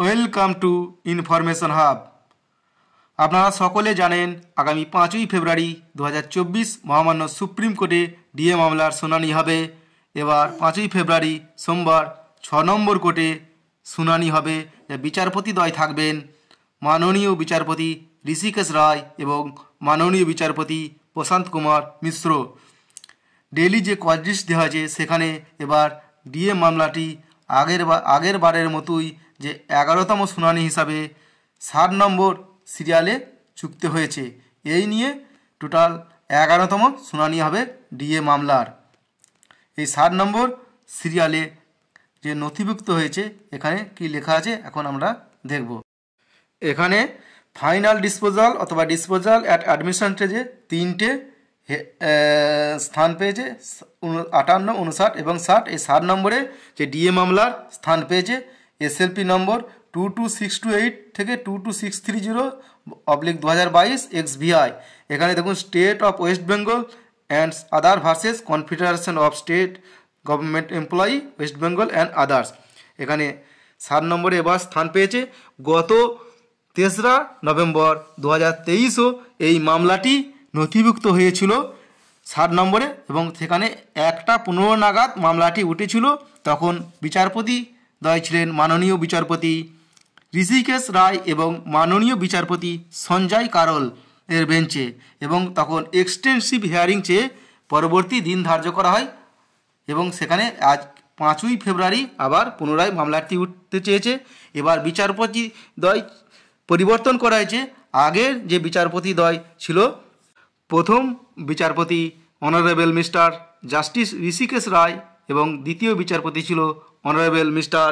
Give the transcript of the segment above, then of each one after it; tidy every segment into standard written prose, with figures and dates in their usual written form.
Welcome to information hub. আপনারা সকলে জানেন আগামী 5ই ফেব্রুয়ারি 2024 মহামান্য সুপ্রিম কোর্টে ডিএ মামলার শুনানি হবে। এবার 5ই ফেব্রুয়ারি সোমবার 6 নম্বর কোর্টে শুনানি হবে। বিচারপতিদ্বয় থাকবেন মাননীয় বিচারপতি ঋষিকেশ রায় এবং মাননীয় বিচারপতি প্রশান্ত কুমার মিশ্র। ডেলি যে কজ লিস্ট দেওয়া হয়েছে সেখানে এবার ডিএ মামলাটি আগের বারের মতোই যে 11তম শুনানি হিসাবে 7 নম্বর সিরিয়ালে যুক্ত হয়েছে। এই নিয়ে টোটাল 11তম শুনানি হবে ডিএ মামলার। এই 7 নম্বর সিরিয়ালে যে নথিভুক্ত হয়েছে এখানে কি লেখা আছে এখন আমরা দেখব। এখানে ফাইনাল ডিসপোজাল অথবা ডিসপোজাল অ্যাট অ্যাডমিশন স্টেজে 3টে স্থান পেয়েছে, 58, 59 এবং 60। এই 7 নম্বরে যে ডিএ মামলার স্থান পেয়েছে এসএলপি নম্বর 22628 থেকে 22630/2022 XVI। এখানে দেখুন state of West Bengal and other versus confederation of state government employee West Bengal and others. এখানে 7 নম্বরে এবার স্থান পেয়েছে। গত 3রা নভেম্বর 2023ও এই মামলাটি নথিভুক্ত হয়েছিল 7 নম্বরে এবং সেখানে 1:15 নাগাদ মামলাটি উঠেছিল। তখন বিচারপতি দ্বয় ছিলেন মাননীয় বিচারপতি ঋষিকেশ রায় এবং মাননীয় বিচারপতি সঞ্জয় কারোল এর বেঞ্চে, এবং তখন এক্সটেন্সিভ হিয়ারিং চেয়ে পরবর্তী দিন ধার্য করা হয় এবং সেখানে আজ 5ই ফেব্রুয়ারি আবার পুনরায় মামলাটি উঠতে চেয়েছে। এবার বিচারপতি দ্বয় পরিবর্তন করা হয়েছে। আগের যে বিচারপতি দ্বয় ছিল, প্রথম বিচারপতি অনারেবল মিস্টার জাস্টিস ঋষিকেশ রায় এবং দ্বিতীয় বিচারপতি ছিল honourable mister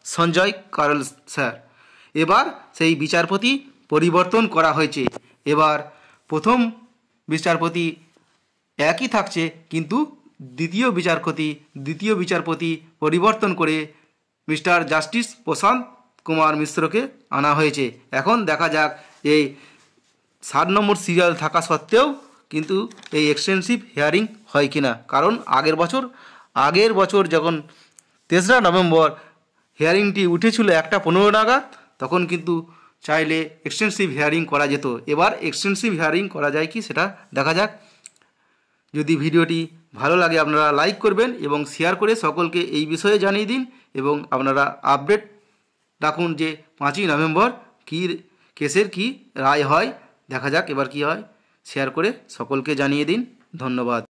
Sanjay Karol sir. এবার সেই বিচারপতি পরিবর্তন করা হয়েছে। এবার প্রথম বিচারপতি একই থাকছে, কিন্তু দ্বিতীয় বিচারপতি পরিবর্তন করে মিস্টার জাস্টিস প্রশান্ত কুমার মিশ্রকে আনা হয়েছে। এখন দেখা যাক এই 7 নম্বর সিরিয়াল থাকা সত্ত্বেও কিন্তু এই এক্সটেন্সিভ হিয়ারিং হয় কিনা। কারণ আগের বছর যখন 3রা নভেম্বর হিয়ারিংটি উঠেছিল 1:15 নাগাদ, তখন কিন্তু চাইলে এক্সটেন্সিভ হিয়ারিং করা যেত। এবার এক্সটেন্সিভ হিয়ারিং করা যায় কি সেটা দেখা যাক। যদি ভিডিওটি ভালো লাগে আপনারা লাইক করবেন এবং শেয়ার করে সকলকে এই বিষয়ে জানিয়ে দিন, এবং আপনারা আপডেট রাখুন যে 5ই নভেম্বর কী কেসের কি রায় হয়। দেখা যাক এবার কি হয়। শেয়ার করে সকলকে জানিয়ে দিন। ধন্যবাদ।